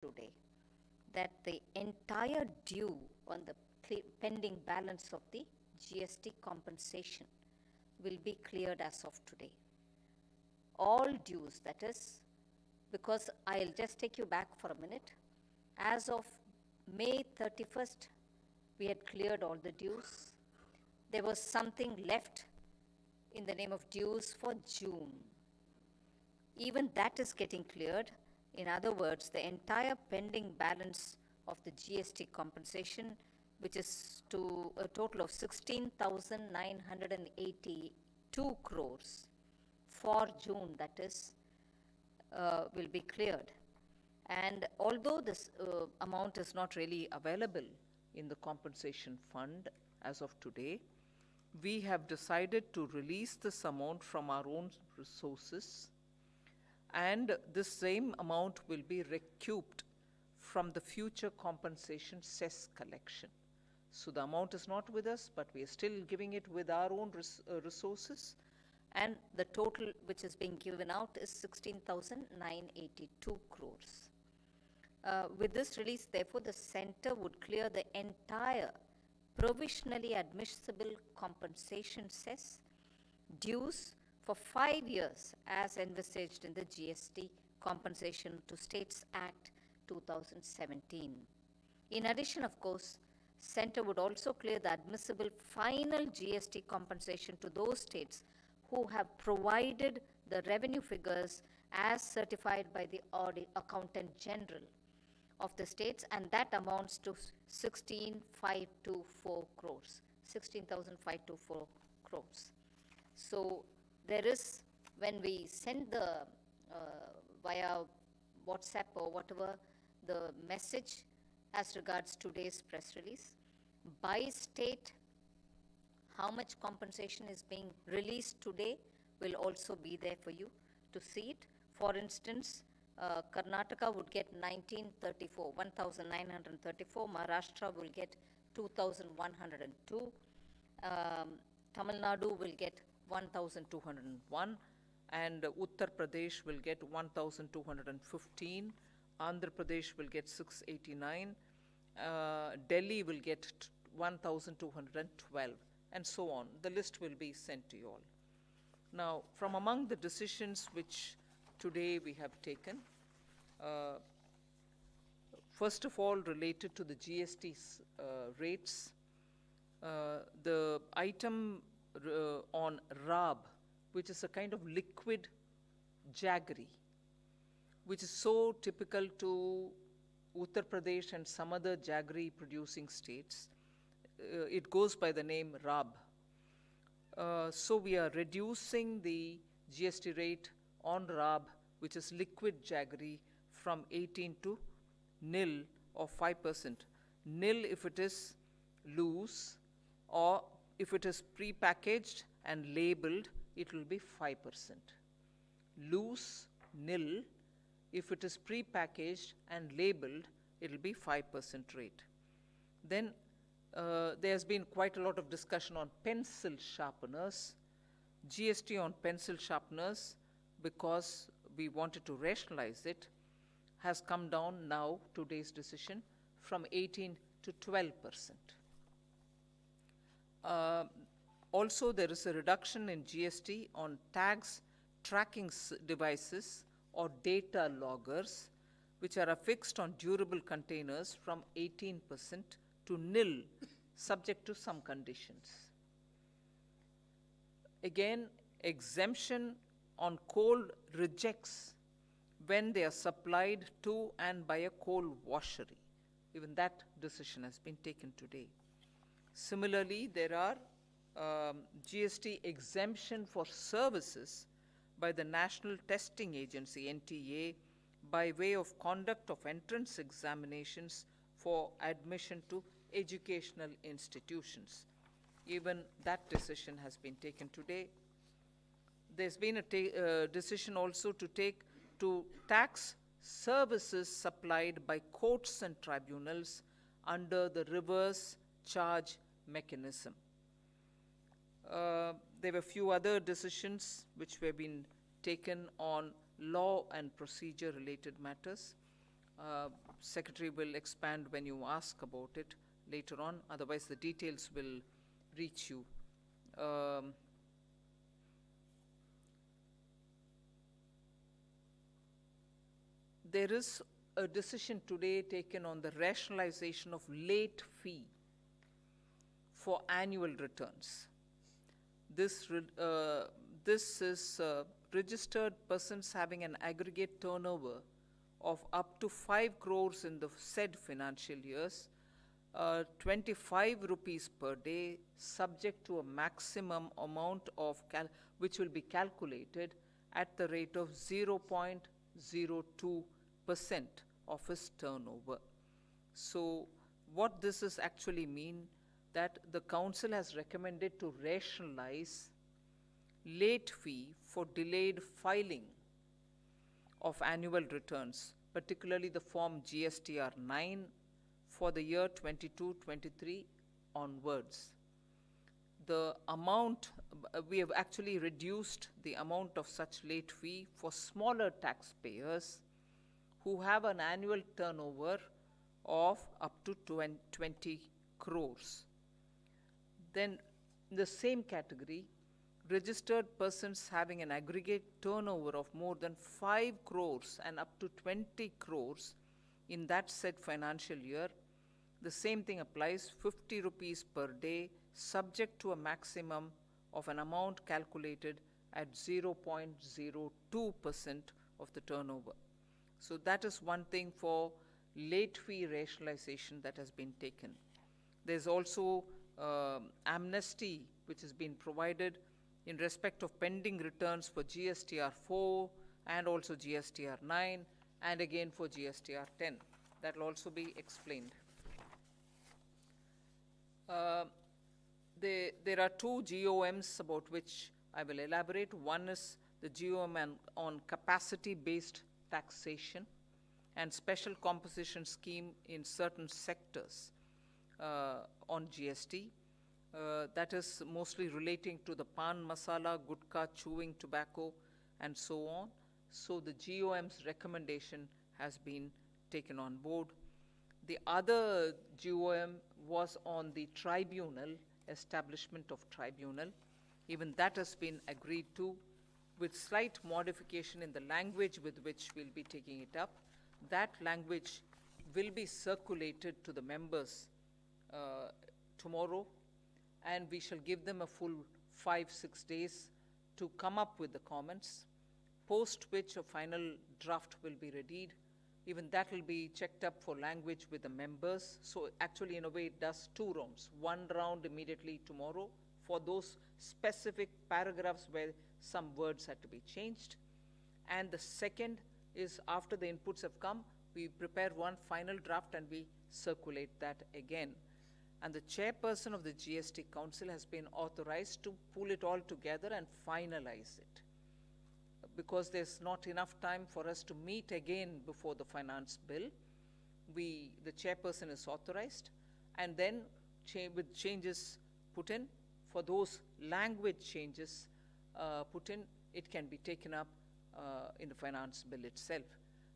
today that the entire due on the pending balance of the GST compensation will be cleared as of today. All dues, that is, because I'll just take you back for a minute. As of May 31st, we had cleared all the dues. There was something left in the name of dues for June. Even that is getting cleared. In other words, the entire pending balance of the GST compensation, which is to a total of 16,982 crores for June, that is, will be cleared. And although this amount is not really available in the compensation fund as of today, we have decided to release this amount from our own resources, and this same amount will be recouped from the future compensation cess collection. So the amount is not with us, but we are still giving it with our own resources, and the total which is being given out is 16,982 crores. With this release, therefore, the center would clear the entire provisionally admissible compensation cess dues for 5 years as envisaged in the GST Compensation to States Act 2017. In addition, of course, center would also clear the admissible final GST compensation to those states who have provided the revenue figures as certified by the Accountant General of the states, and that amounts to 16,524 crores, 16,524 crores. So there is, when we send the via WhatsApp or whatever, the message as regards today's press release, by state, how much compensation is being released today will also be there for you to see it. For instance, Karnataka would get 1,934, Maharashtra will get 2,102, Tamil Nadu will get 1,201, and Uttar Pradesh will get 1,215, Andhra Pradesh will get 689, Delhi will get 1,212, and so on. The list will be sent to you all. Now, from among the decisions which today we have taken, first of all, related to the GST rates, the item on RAB, which is a kind of liquid jaggery, which is so typical to Uttar Pradesh and some other jaggery producing states. It goes by the name RAB. So we are reducing the GST rate on RAB, which is liquid jaggery, from 18 to nil or 5%. Nil if it is loose, or if it is pre-packaged and labeled, it will be 5%. Loose, nil. If it is pre-packaged and labeled, it will be 5% rate. Then there's been quite a lot of discussion on pencil sharpeners. GST on pencil sharpeners, because we wanted to rationalize it, has come down now, today's decision, from 18 to 12%. Also, there is a reduction in GST on tags, tracking devices, or data loggers, which are affixed on durable containers, from 18% to nil, subject to some conditions. Again, exemption on coal rejects when they are supplied to and by a coal washery. Even that decision has been taken today. Similarly, there are GST exemption for services by the National Testing Agency, NTA, by way of conduct of entrance examinations for admission to educational institutions. Even that decision has been taken today. There's been a decision also to tax services supplied by courts and tribunals under the reverse charge mechanism. There were a few other decisions which have been taken on law and procedure related matters. Secretary will expand when you ask about it later on, otherwise the details will reach you. There is a decision today taken on the rationalization of late fee for annual returns. This is registered persons having an aggregate turnover of up to 5 crores in the said financial years, 25 rupees per day, subject to a maximum amount of which will be calculated at the rate of 0.02% of his turnover. So what this is actually mean, that the council has recommended to rationalize late fee for delayed filing of annual returns, particularly the form GSTR 9 for the year 22-23 onwards. The amount, we have actually reduced the amount of such late fee for smaller taxpayers who have an annual turnover of up to 20 crores. Then in the same category, registered persons having an aggregate turnover of more than 5 crores and up to 20 crores in that said financial year, the same thing applies, 50 rupees per day, subject to a maximum of an amount calculated at 0.02% of the turnover. So that is one thing for late fee rationalization that has been taken. There's also amnesty which has been provided in respect of pending returns for GSTR 4 and also GSTR 9 and again for GSTR 10. That will also be explained. There are two GOMs about which I will elaborate. One is the GOM on capacity-based taxation and special composition scheme in certain sectors on GST. That is mostly relating to the pan masala, gutka, chewing tobacco, and so on. So the GOM's recommendation has been taken on board. The other GOM was on the tribunal, establishment of tribunal. Even that has been agreed to, with slight modification in the language with which we'll be taking it up. That language will be circulated to the members tomorrow, and we shall give them a full 5-6 days to come up with the comments, post which a final draft will be readied. Even that will be checked up for language with the members. So actually, in a way, it does 2 rounds. One round immediately tomorrow for those specific paragraphs where some words had to be changed. And the second is after the inputs have come, we prepare one final draft and we circulate that again. And the chairperson of the GST Council has been authorized to pull it all together and finalize it. Because there's not enough time for us to meet again before the finance bill, the chairperson is authorized, and then with changes put in, for those language changes put in, it can be taken up in the finance bill itself.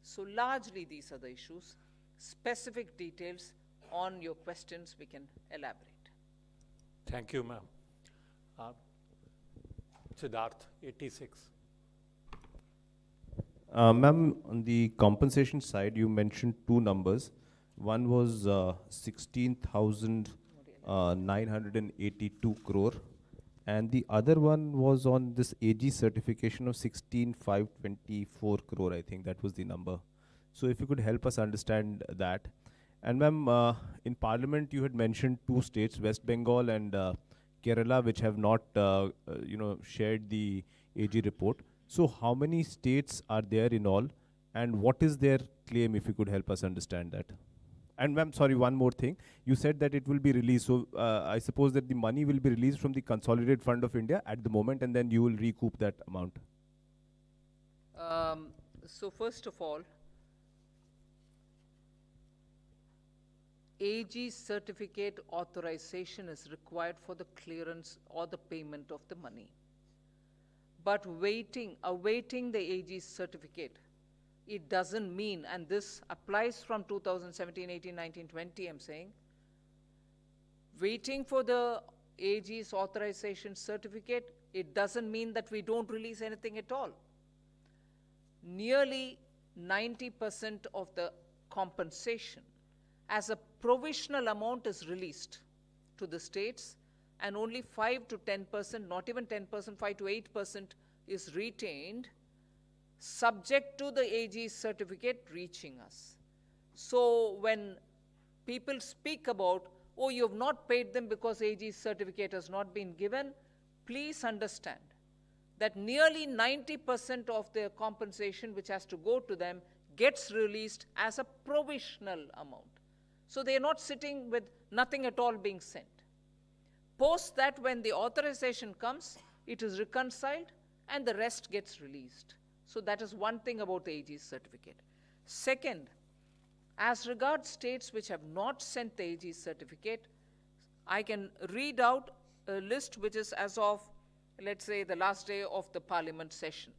So largely these are the issues. Specific details on your questions we can elaborate. Thank you, ma'am. Siddharth, 86. Ma'am, on the compensation side, you mentioned 2 numbers. One was 16,982 crore, and the other one was on this AG certification of 16,524 crore. I think that was the number. So if you could help us understand that. And ma'am, in Parliament, you had mentioned 2 states, West Bengal and Kerala, which have not, shared the AG report. So how many states are there in all, and what is their claim, if you could help us understand that? And ma'am, sorry, one more thing. You said that it will be released, so I suppose that the money will be released from the Consolidated Fund of India at the moment, and then you will recoup that amount. So first of all, AG certificate authorization is required for the clearance or the payment of the money. But awaiting the AG's certificate, it doesn't mean, and this applies from 2017, 18, 19, 20, I'm saying, waiting for the AG's authorization certificate, it doesn't mean that we don't release anything at all. Nearly 90% of the compensation as a provisional amount is released to the states, and only 5 to 10%, not even 10%, 5 to 8% is retained, subject to the AG's certificate reaching us. So when people speak about, oh, you have not paid them because AG's certificate has not been given, please understand that nearly 90% of their compensation which has to go to them gets released as a provisional amount. So they are not sitting with nothing at all being sent. Post that, when the authorization comes, it is reconciled and the rest gets released. So that is one thing about the AG's certificate. Second, as regards states which have not sent the AG's certificate, I can read out a list which is as of, let's say, the last day of the parliament session,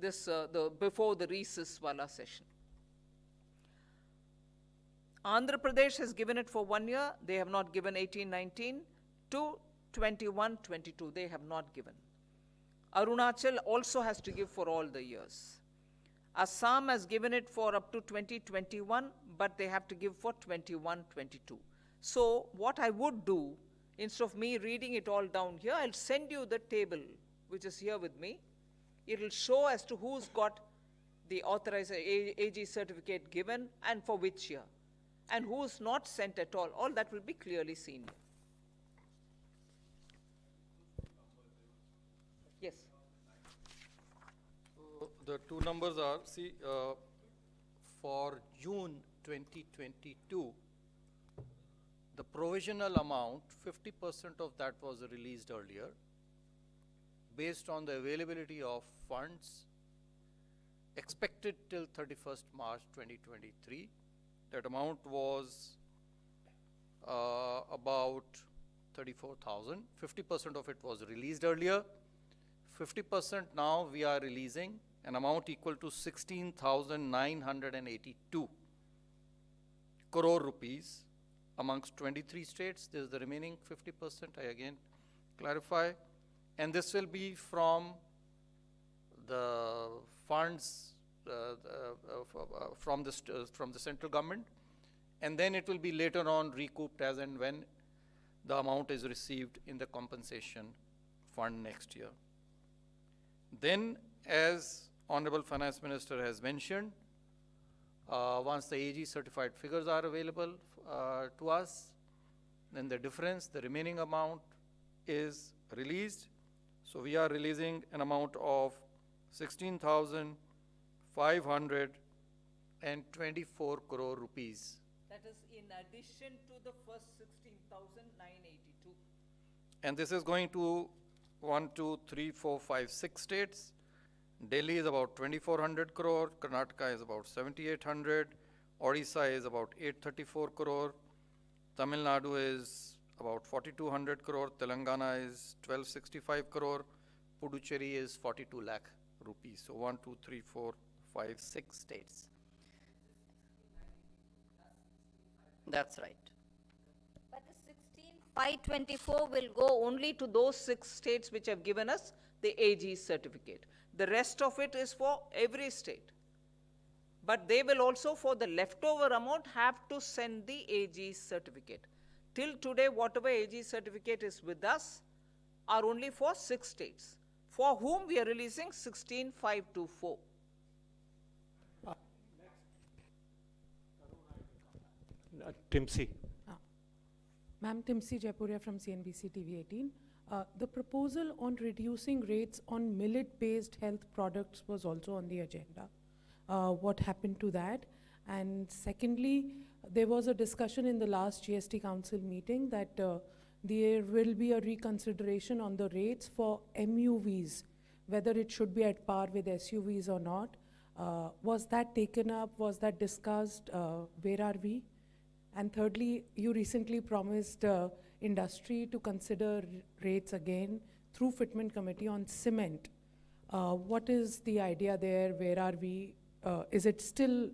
before the recess wala session. Andhra Pradesh has given it for 1 year. They have not given 18-19 to 21-22. They have not given. Arunachal also has to give for all the years. Assam has given it for up to 2021, but they have to give for 21-22. So what I would do, instead of me reading it all down here, I'll send you the table, which is here with me. It will show as to who's got the authorized AG certificate given and for which year, and who's not sent at all. All that will be clearly seen. Yes. The two numbers are, see, for June 2022, the provisional amount, 50% of that was released earlier, based on the availability of funds expected till 31st March 2023. That amount was about 34,000. 50% of it was released earlier. 50% now we are releasing an amount equal to 16,982 crore rupees amongst 23 states. This is the remaining 50%, I again clarify. And this will be from the funds from the central government, and then it will be later on recouped as and when the amount is received in the compensation fund next year. Then, as Honorable Finance Minister has mentioned, once the AG certified figures are available to us, then the difference, the remaining amount, is released. So we are releasing an amount of 16,524 crore rupees. That is in addition to the first 16,982. And this is going to 1, 2, 3, 4, 5, 6 states. Delhi is about 2,400 crore, Karnataka is about 7,800, Odisha is about 834 crore, Tamil Nadu is about 4,200 crore, Telangana is 1,265 crore, Puducherry is 42 lakh rupees. So 1, 2, 3, 4, 5, 6 states. That's right. But the 16,524 will go only to those 6 states which have given us the AG certificate. The rest of it is for every state. But they will also, for the leftover amount, have to send the AG certificate. Till today, whatever AG certificate is with us are only for 6 states, for whom we are releasing 16,524. Timsi. Ma'am, Timsi Jaipuria from CNBC TV 18. The proposal on reducing rates on millet-based health products was also on the agenda. What happened to that? And secondly, there was a discussion in the last GST Council meeting that there will be a reconsideration on the rates for MUVs, whether it should be at par with SUVs or not. Was that taken up? Was that discussed? Where are we? And thirdly, you recently promised industry to consider rates again through Fitment Committee on cement. What is the idea there? Where are we? Is it still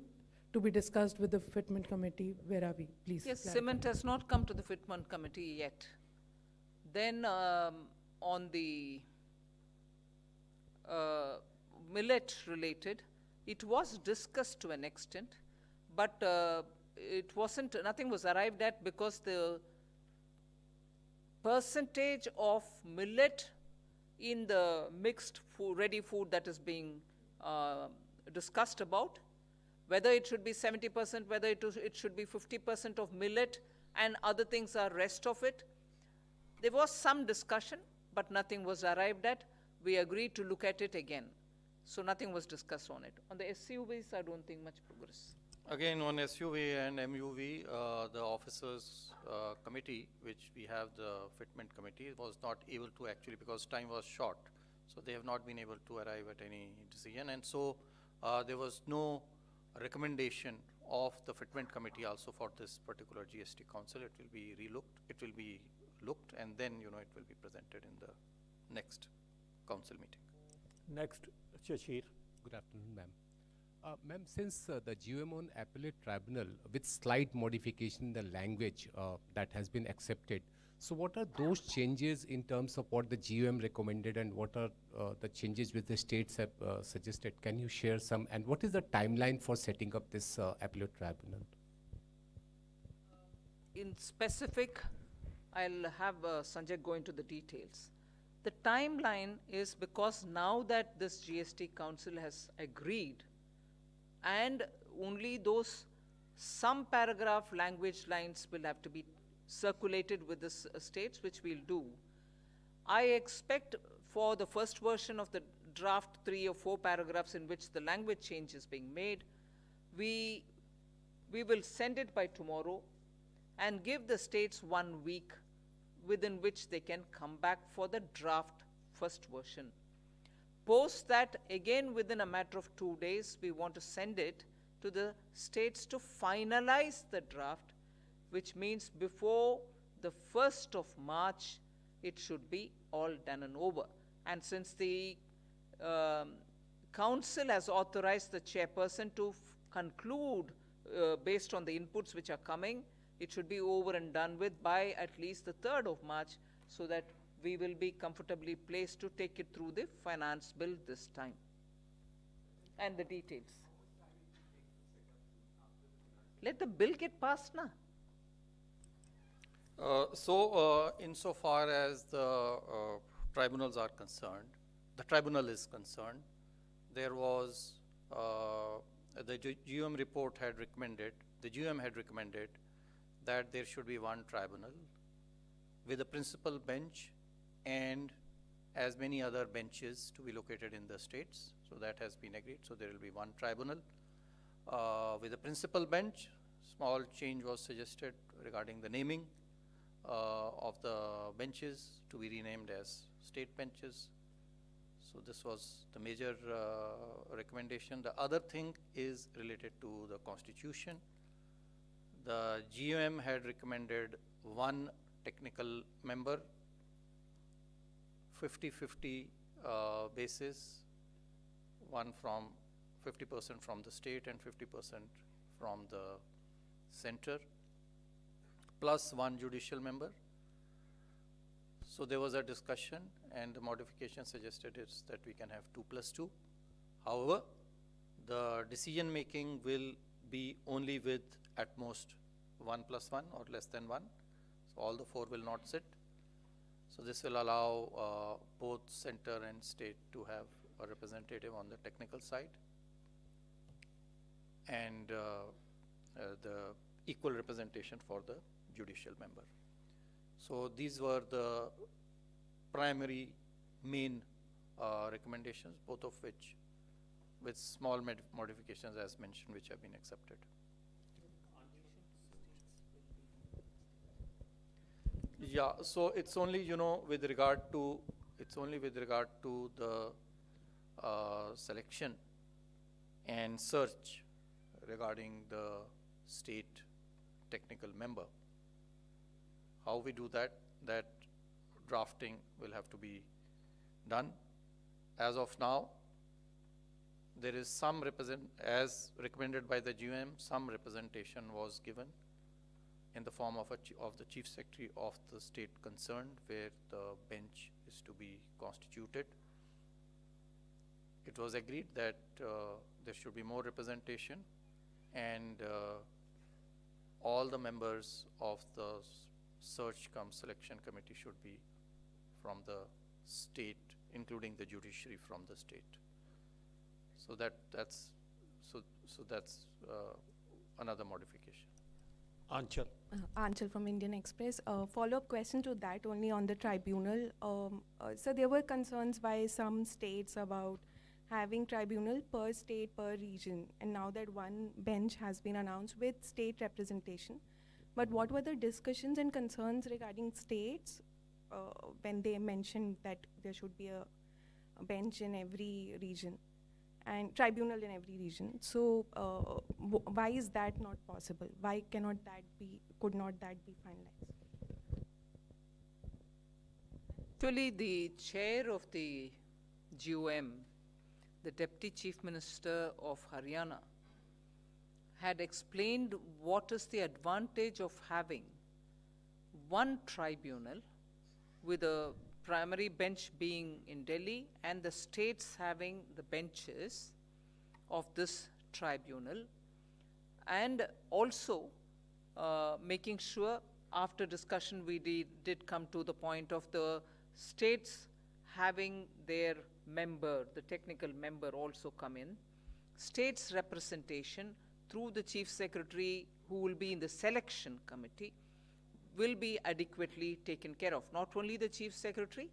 to be discussed with the fitment committee? Where are we? Please Yes, clarify. cement has not come to the Fitment committee yet. Then on the millet related, it was discussed to an extent, but it wasn't, nothing was arrived at because the percentage of millet in the mixed food, ready food that is being discussed about, whether it should be 70%, whether it should be 50% of millet and other things are rest of it. There was some discussion, but nothing was arrived at. We agreed to look at it again. So nothing was discussed on it. On the SUVs, I don't think much progress. Again, on SUV and MUV, the officers committee, which we have the fitment committee, was not able to actually, because time was short. So they have not been able to arrive at any decision. And so there was no recommendation of the fitment committee also for this particular GST council. It will be relooked, it will be looked, and then, it will be presented in the next council meeting. Next, Shashir. Good afternoon, ma'am. Ma'am, since the GUM on appellate tribunal, with slight modification in the language that has been accepted, so what are those changes in terms of what the GUM recommended and what are the changes which the states have suggested? Can you share some, and what is the timeline for setting up this appellate tribunal? In specific, I'll have Sanjay go into the details. The timeline is because now that this GST council has agreed, and only those some paragraph language lines will have to be circulated with the states, which we'll do. I expect for the first version of the draft 3 or 4 paragraphs in which the language change is being made, we will send it by tomorrow and give the states 1 week within which they can come back for the draft first version. Post that, again within a matter of 2 days, we want to send it to the states to finalize the draft, which means before the 1st of March, it should be all done and over. And since the council has authorized the chairperson to conclude based on the inputs which are coming, it should be over and done with by at least the 3rd of March, so that we will be comfortably placed to take it through the finance bill this time. And the details. Let the bill get passed now. Insofar as the tribunals are concerned, the tribunal is concerned, there was, the GUM report had recommended, the GUM had recommended that there should be one tribunal with a principal bench and as many other benches to be located in the states. So that has been agreed. So there will be one tribunal with a principal bench. Small change was suggested regarding the naming of the benches to be renamed as state benches. So this was the major recommendation. The other thing is related to the constitution. The GUM had recommended one technical member, 50-50 basis, one from 50% from the state and 50% from the center, plus one judicial member. So there was a discussion, and the modification suggested is that we can have 2+2. However, the decision making will be only with at most 1+1 or less than 1. So all the 4 will not sit. So this will allow both center and state to have a representative on the technical side, and the equal representation for the judicial member. So these were the primary main recommendations, both of which with small modifications as mentioned, which have been accepted. Yeah, so it's only, with regard to, the selection and search regarding the state technical member. How we do that drafting will have to be done. As of now, there is some as recommended by the GUM, some representation was given in the form of of the Chief Secretary of the state concerned, where the bench is to be constituted. It was agreed that there should be more representation, and all the members of the search cum selection committee should be from the state, including the judiciary from the state. So that's another modification. Anchal. Anchal from Indian Express. Follow-up question to that, only on the tribunal. So there were concerns by some states about having tribunal per state, per region, and now that one bench has been announced with state representation. But what were the discussions and concerns regarding states when they mentioned that there should be a bench in every region and tribunal in every region? So why is that not possible? Why could not that be finalized? Actually, the chair of the GOM, the Deputy Chief Minister of Haryana, had explained what is the advantage of having one tribunal with a primary bench being in Delhi and the states having the benches of this tribunal, and also making sure, after discussion we did come to the point of the states having their member, the technical member also come in. States representation through the Chief Secretary, who will be in the selection committee, will be adequately taken care of. Not only the Chief Secretary,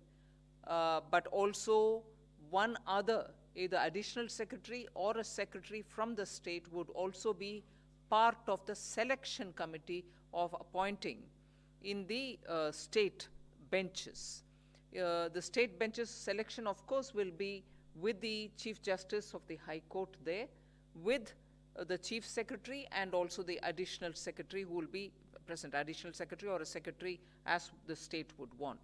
but also one other, either additional secretary or a secretary from the state would also be part of the selection committee of appointing in the state benches. The state benches selection, of course, will be with the Chief Justice of the High Court there, with the Chief Secretary and also the additional secretary who will be present, additional secretary or a secretary as the state would want.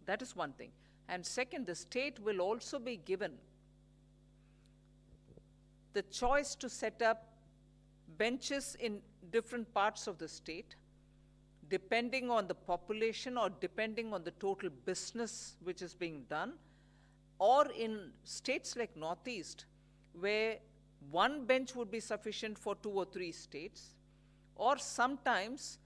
That is one thing. And second, the state will also be given the choice to set up benches in different parts of the state, depending on the population or depending on the total business which is being done, or in states like Northeast, where one bench would be sufficient for 2 or 3 states, or sometimes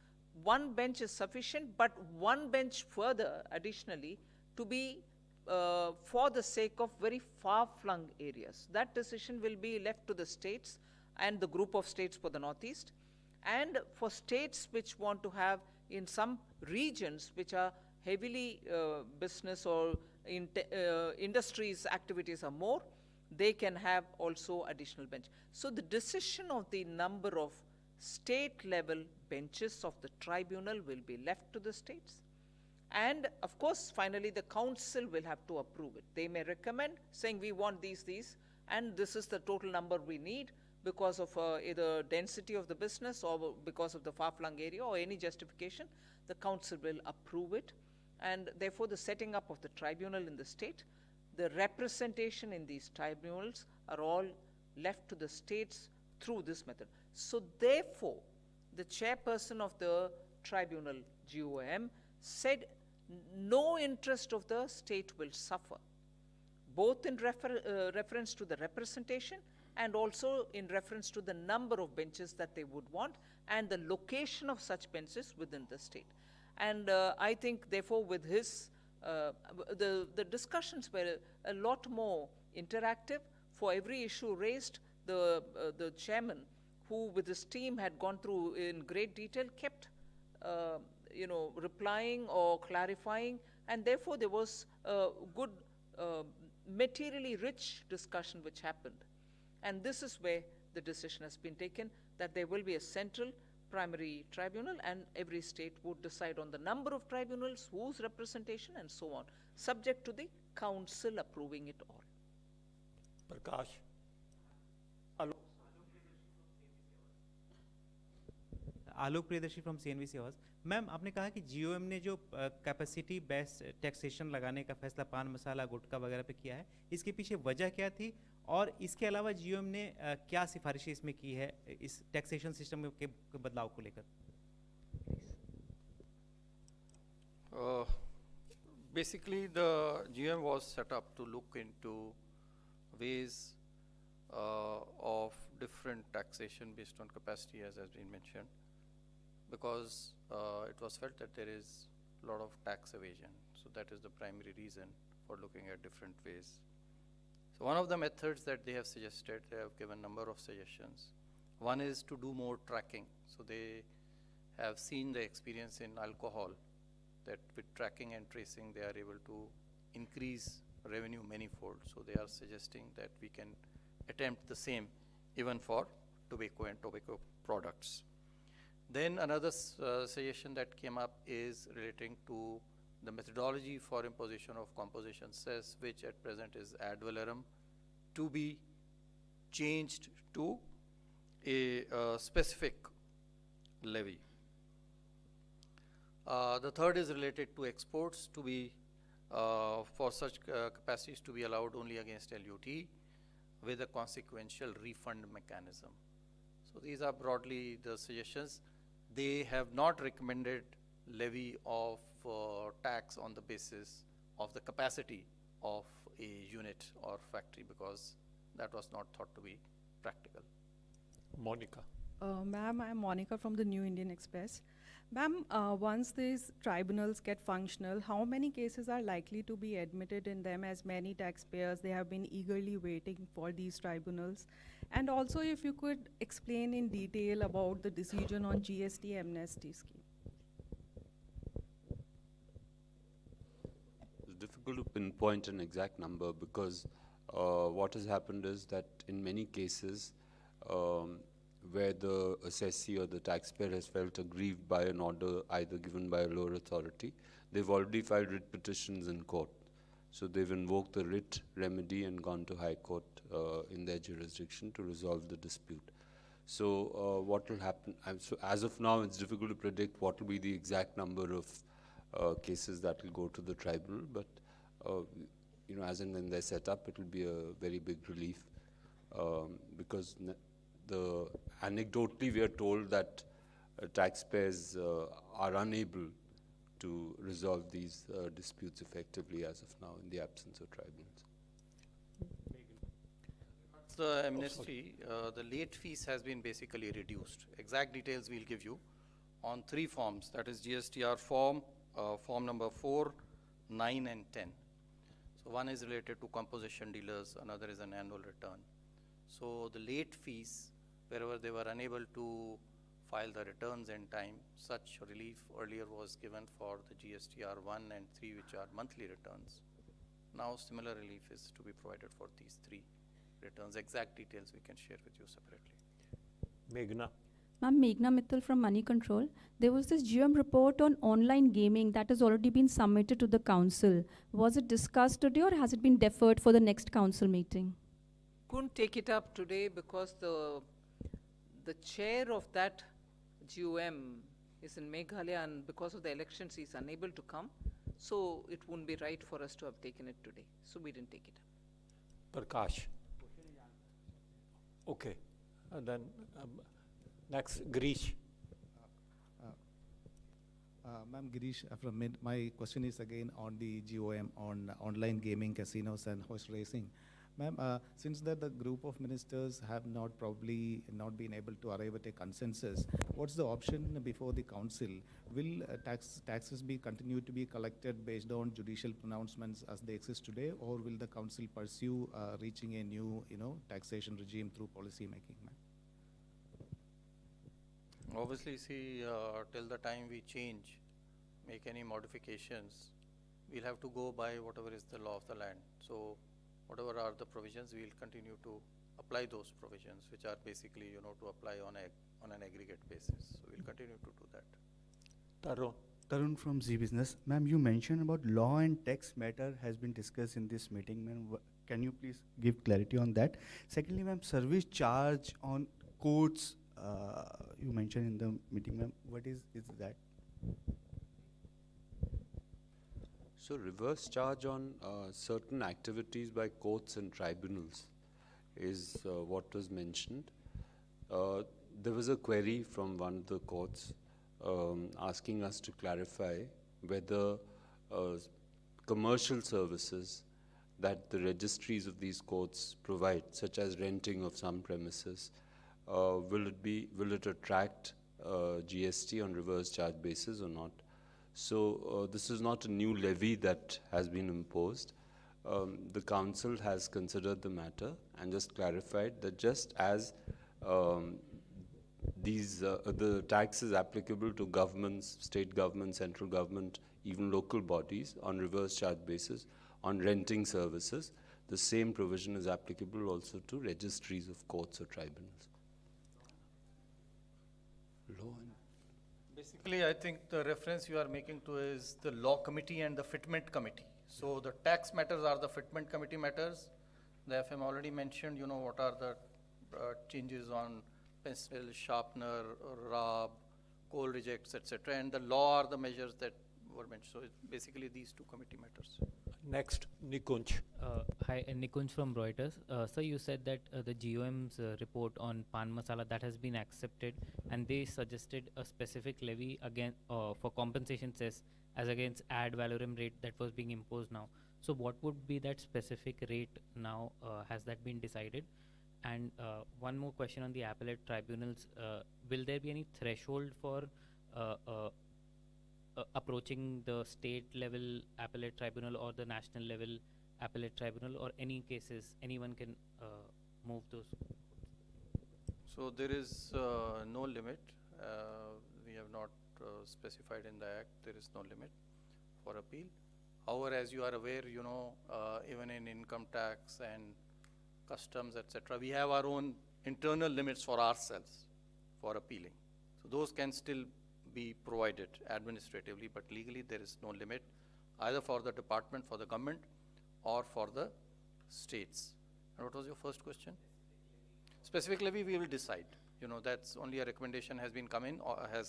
one bench is sufficient, but one bench further additionally to be for the sake of very far-flung areas. That decision will be left to the states and the group of states for the Northeast. And for states which want to have in some regions which are heavily business or industries activities are more, they can have also additional bench. So the decision of the number of state level benches of the tribunal will be left to the states. And of course, finally, the council will have to approve it. They may recommend saying we want these, and this is the total number we need because of either density of the business or because of the far-flung area or any justification. The council will approve it. And therefore, the setting up of the tribunal in the state, the representation in these tribunals are all left to the states through this method. So therefore, the chairperson of the tribunal, GOM, said no interest of the state will suffer, both in reference to the representation and also in reference to the number of benches that they would want and the location of such benches within the state. And I think, therefore, with his, the discussions were a lot more interactive. For every issue raised, the chairman, who with his team had gone through in great detail, kept replying or clarifying, and therefore there was a good, materially rich discussion which happened. And this is where the decision has been taken, that there will be a central primary tribunal and every state would decide on the number of tribunals, whose representation, and so on, subject to the council approving it all. Prakash. Alok Priyadarshi from CNBC आवाज। Ma'am, आपने कहा कि GOM ने जो capacity based taxation लगाने का फैसला पान मसाला गुटखा वगैरह पे किया है, इसके पीछे वजह क्या थी और इसके अलावा जीओएम ने क्या सिफारिशें इसमें की है इस टैक्सेशन सिस्टम के बदलाव को लेकर? Basically, the GM was set up to look into ways of different taxation based on capacity, as has been mentioned, because it was felt that there is a lot of tax evasion. So that is the primary reason for looking at different ways. So one of the methods that they have suggested, they have given a number of suggestions. One is to do more tracking. So they have seen the experience in alcohol, that with tracking and tracing, they are able to increase revenue manifold. So they are suggesting that we can attempt the same even for tobacco and tobacco products. Then another suggestion that came up is relating to the methodology for imposition of composition cess, which at present is ad valorem, to be changed to a specific levy. The third is related to exports, to be for such capacities to be allowed only against LUT with a consequential refund mechanism. So these are broadly the suggestions. They have not recommended levy of tax on the basis of the capacity of a unit or factory, because that was not thought to be practical. Monica. Ma'am, I'm Monica from the New Indian Express. Ma'am, once these tribunals get functional, how many cases are likely to be admitted in them, as many taxpayers, they have been eagerly waiting for these tribunals? And also, if you could explain in detail about the decision on GST amnesty scheme. It's difficult to pinpoint an exact number, because what has happened is that in many cases, where the assessee or the taxpayer has felt aggrieved by an order either given by a lower authority, they've already filed writ petitions in court. So they've invoked the writ remedy and gone to High Court in their jurisdiction to resolve the dispute. So what will happen, so as of now, it's difficult to predict what will be the exact number of cases that will go to the tribunal, but you know, as and when they're set up, it will be a very big relief, because anecdotally we are told that taxpayers are unable to resolve these disputes effectively as of now in the absence of tribunals. The amnesty, the late fees has been basically reduced. Exact details we'll give you on 3 forms, that is GSTR form, form number 4, 9 and 10. So one is related to composition dealers, another is an annual return. So the late fees, wherever they were unable to file the returns in time, such relief earlier was given for the GSTR 1 and 3, which are monthly returns. Now similar relief is to be provided for these 3 returns. Exact details we can share with you separately. Meghna. Ma'am, Meghna Mittal from Money Control. There was this GM report on online gaming that has already been submitted to the council. Was it discussed today, or has it been deferred for the next council meeting? Couldn't take it up today because the chair of that GOM is in Meghalaya, and because of the elections he is unable to come. So it wouldn't be right for us to have taken it today. So we didn't take it up. Prakash. Okay. And then next, Girish. Ma'am, Girish from Mid. My question is again on the GOM on online gaming, casinos and horse racing. Ma'am, since that the group of ministers have probably not been able to arrive at a consensus, what's the option before the council? Will taxes be continued to be collected based on judicial pronouncements as they exist today, or will the council pursue reaching a new, taxation regime through policy making, ma'am? Obviously, see, till the time we make any modifications, we'll have to go by whatever is the law of the land. So whatever are the provisions, we'll continue to apply those provisions, which are basically, to apply on an aggregate basis. So we'll continue to do that. Tarun. Tarun from Z Business. Ma'am, you mentioned about law and tax matter has been discussed in this meeting. Ma'am, can you please give clarity on that? Secondly, ma'am, service charge on courts, you mentioned in the meeting, ma'am. What is that? So reverse charge on certain activities by courts and tribunals is what was mentioned. There was a query from one of the courts asking us to clarify whether commercial services that the registries of these courts provide, such as renting of some premises, will it attract GST on reverse charge basis or not? So this is not a new levy that has been imposed. The council has considered the matter and just clarified that just as the tax is applicable to governments, state government, central government, even local bodies on reverse charge basis on renting services, the same provision is applicable also to registries of courts or tribunals. Basically, I think the reference you are making to is the law committee and the fitment committee. So the tax matters are the fitment committee matters. The FM already mentioned, what are the changes on pencil, sharpener, rub, coal rejects, etc. And the law are the measures that were mentioned. So it's basically these two committee matters. Next, Nikunj. Hi, Nikunj from Reuters. Sir, you said that the GOM's report on pan masala that has been accepted, and they suggested a specific levy again for compensation cess as against ad valorem rate that was being imposed now. So what would be that specific rate now? Has that been decided? And one more question on the appellate tribunals. Will there be any threshold for approaching the state level appellate tribunal or the national level appellate tribunal, or any cases anyone can move those? So there is no limit. We have not specified in the Act, there is no limit for appeal. However, as you are aware, even in income tax and customs, etc., we have our own internal limits for ourselves for appealing. So those can still be provided administratively, but legally there is no limit either for the department, for the government, or for the states. And what was your first question? Specific levy we will decide. That's only a recommendation has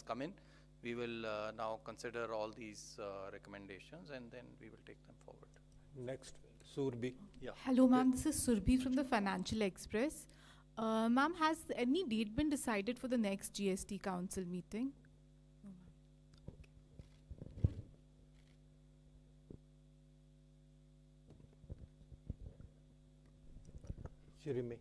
come in. We will now consider all these recommendations and then we will take them forward. Next, Surbhi. Yeah. Hello, ma'am. This is Surbhi from the Financial Express. Ma'am, has any date been decided for the next GST Council meeting? Shirimi.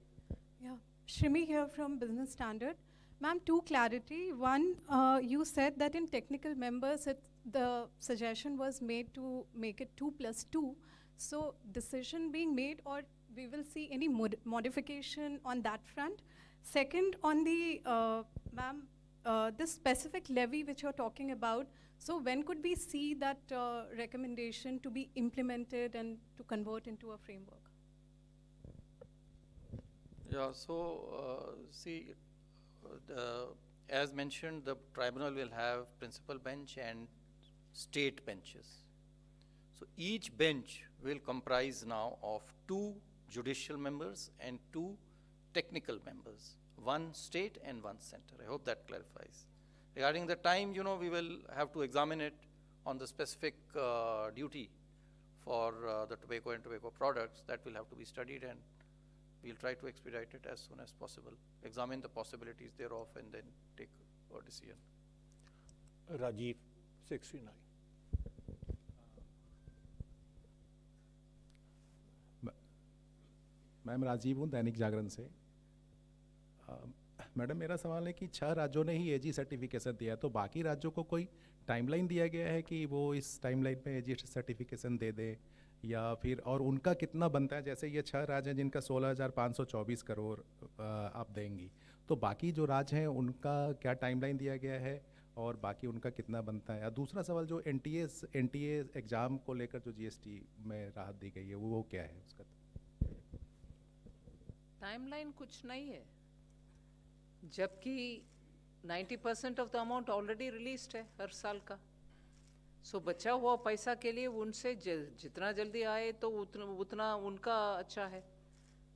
Yeah, Shrimi here from Business Standard. Ma'am, two clarity. One, you said that in technical members, the suggestion was made to make it 2+2. So decision being made, or we will see any modification on that front? Second, on the, ma'am, this specific levy which you're talking about, so when could we see that recommendation to be implemented and to convert into a framework? Yeah, so as mentioned, the tribunal will have principal bench and state benches. So each bench will comprise now of 2 judicial members and 2 technical members, 1 state and 1 center. I hope that clarifies. Regarding the time, we will have to examine it on the specific duty for the tobacco and tobacco products. That will have to be studied, and we'll try to expedite it as soon as possible, examine the possibilities thereof, and then take a decision. Rajiv, 69. Ma'am Rajiv हूँ दैनिक जागरण से। Madam, मेरा सवाल है कि 6 राज्यों ने ही एजी certification दिया है, तो बाकी राज्यों को कोई टाइमलाइन दिया गया है कि वो इस टाइमलाइन में एजी सर्टिफिकेशन दे दें, या फिर और उनका कितना बनता है? जैसे ये 6 राज्य हैं जिनका 16,524 करोड़ आप देंगी, तो बाकी जो राज्य हैं उनका क्या टाइमलाइन दिया गया है और बाकी उनका कितना बनता है? दूसरा सवाल, जो एनटीए एग्ज़ाम को लेकर जो जीएसटी में राहत दी गई है वो क्या है उसका? टाइमलाइन कुछ नहीं है, जबकि 90% of the amount already released है हर साल का। सो बचा हुआ पैसा के लिए उनसे जितना जल्दी आए तो उतना उनका अच्छा है।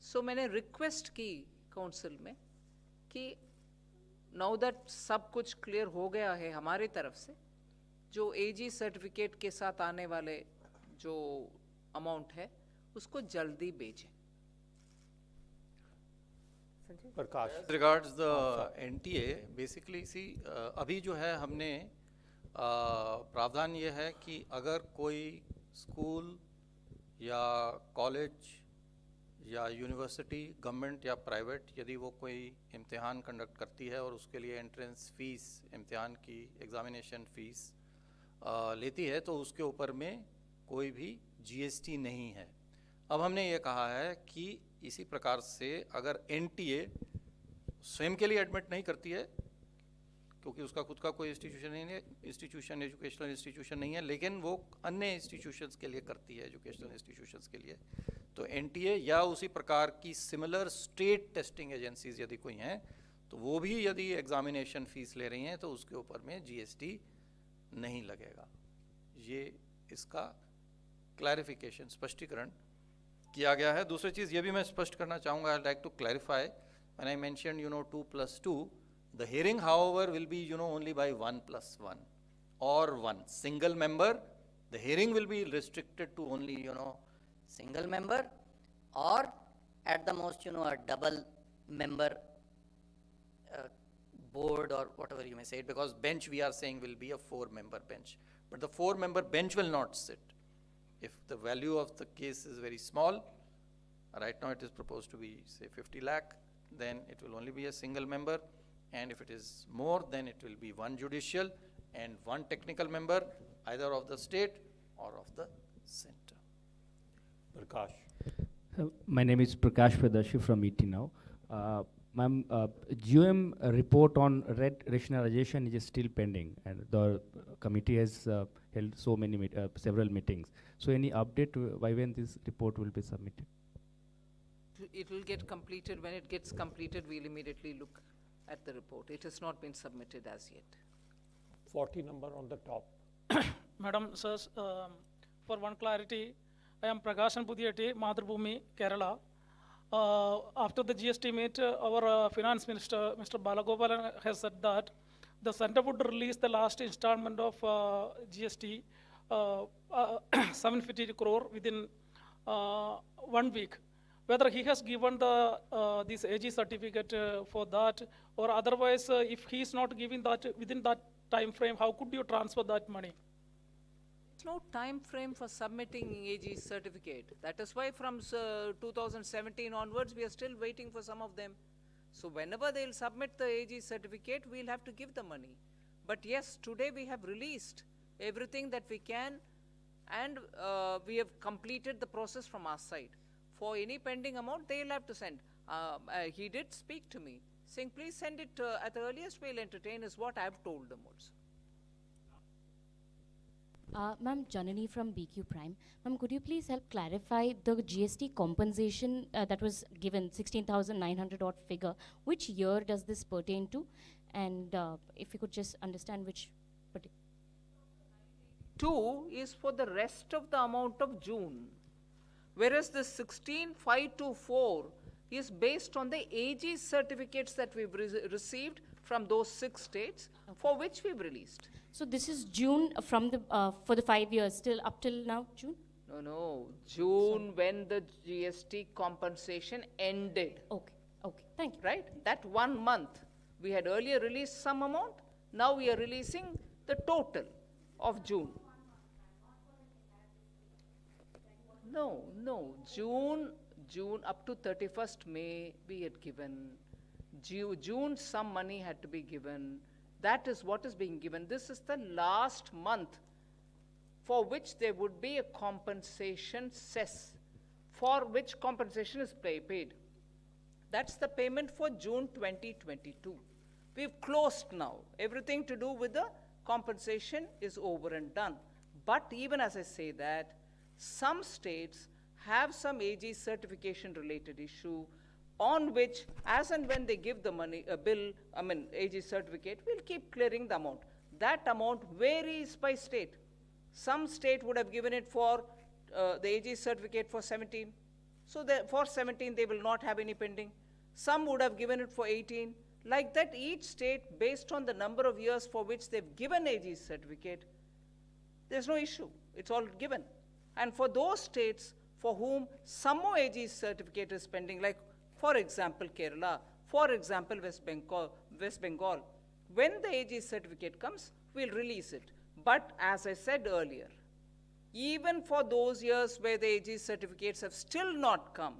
सो मैंने रिक्वेस्ट की काउंसिल में कि नाउ दैट सब कुछ क्लियर हो गया है हमारी तरफ से, जो एजी सर्टिफिकेट के साथ आने वाले जो अमाउंट है उसको जल्दी भेजें। प्रकाश As regards the NTA, basically see अभी जो है हमने प्रावधान ये है कि अगर कोई स्कूल या कॉलेज या यूनिवर्सिटी गवर्नमेंट या प्राइवेट यदि वो कोई इम्तिहान कंडक्ट करती है और उसके लिए एंट्रेंस फीस इम्तिहान की एग्ज़ामिनेशन फ़ीस लेती है तो उसके ऊपर में कोई भी GST नहीं है। अब हमने ये कहा है कि इसी प्रकार से अगर NTA स्वयं के लिए एडमिट नहीं करती है क्योंकि उसका खुद का कोई इंस्टीट्यूशन नहीं है, इंस्टीट्यूशन एजुकेशनल इंस्टीट्यूशन नहीं है, लेकिन वो अन्य इंस्टीट्यूशंस के लिए करती है, एजुकेशनल इंस्टीट्यूशंस के लिए, तो NTA या उसी प्रकार की सिमिलर स्टेट टेस्टिंग एजेंसीज यदि कोई हैं तो वो भी यदि एग्जामिनेशन फ़ीस ले रही हैं तो उसके ऊपर में GST नहीं लगेगा। ये इसका क्लैरिफिकेशन स्पष्टीकरण किया गया है। दूसरी चीज़ ये भी मैं स्पष्ट करना चाहूँगा, I like to clarify when I mention 2+2, the hearing however will be only by 1+1 or one single member. The hearing will be restricted to only single member or at the most a double member board or whatever you may say it, because bench we are saying will be a 4-member bench, but the 4-member bench will not sit. If the value of the case is very small, right now it is proposed to be say 50 lakh, then it will only be a single member, and if it is more then it will be one judicial and one technical member either of the state or of the center. Prakash My name is Prakash Pradarshi from ET Now. Ma'am, GOM report on red rationalization is still pending, and the committee has held so many several meetings. So, any update by when this report will be submitted? It will get completed. When it gets completed, we'll immediately look at the report. It has not been submitted as yet. 40 number on the top. Madam, sirs, for one clarity, I am Prakashan Pudiyati, Madhubhumi, Kerala. After the GST meet, our finance minister, Mr. Balagopalan, has said that the center would release the last installment of GST, 750 crore within 1 week. Whether he has given the this AG certificate for that, or otherwise, if he is not giving that within that time frame, how could you transfer that money? There's no time frame for submitting AG certificate. That is why from 2017 onwards, we are still waiting for some of them. So whenever they'll submit the AG certificate, we'll have to give the money. But yes, today we have released everything that we can, and we have completed the process from our side. For any pending amount, they'll have to send. He did speak to me, saying, please send it at the earliest, we'll entertain, is what I've told them also. Ma'am, Janani from BQ Prime. Ma'am, could you please help clarify the GST compensation that was given, 16,900 odd figure? Which year does this pertain to? And if you could just understand which particular. 2 is for the rest of the amount of June, whereas the 16,524 is based on the AG certificates that we've received from those 6 states, for which we've released. So this is June from the for the 5 years, still up till now, June? No, June when the GST compensation ended. Okay, thank you. Right? That 1 month. We had earlier released some amount, now we are releasing the total of June. No, June up to 31st May we had given. June some money had to be given. That is what is being given. This is the last month for which there would be a compensation cess, for which compensation is paid. That's the payment for June 2022. We've closed now. Everything to do with the compensation is over and done. But even as I say that, some states have some AG certification related issue on which, as and when they give the money, AG certificate, we'll keep clearing the amount. That amount varies by state. Some state would have given it for the AG certificate for 17. So for 17, they will not have any pending. Some would have given it for 18. Like that, each state, based on the number of years for which they've given AG certificate, there's no issue. It's all given. And for those states for whom some more AG certificate is pending, like for example Kerala, For example, West Bengal, when the AG certificate comes, we'll release it. But as I said earlier, even for those years where the AG certificates have still not come,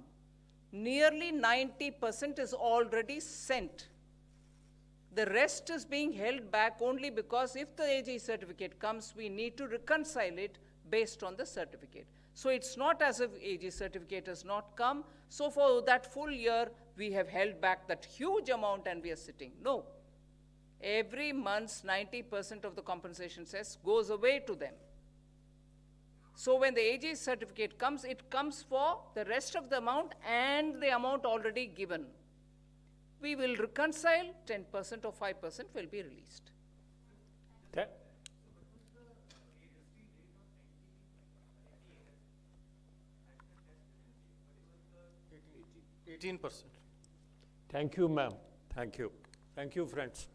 nearly 90% is already sent. The rest is being held back only because if the AG certificate comes, we need to reconcile it based on the certificate. So it's not as if AG certificate has not come. So for that full year, we have held back that huge amount and we are sitting. No. Every month, 90% of the compensation cess goes away to them. So when the AG certificate comes, it comes for the rest of the amount and the amount already given. We will reconcile, 10% or 5% will be released. 18%. Thank you, ma'am. Thank you. Thank you, friends.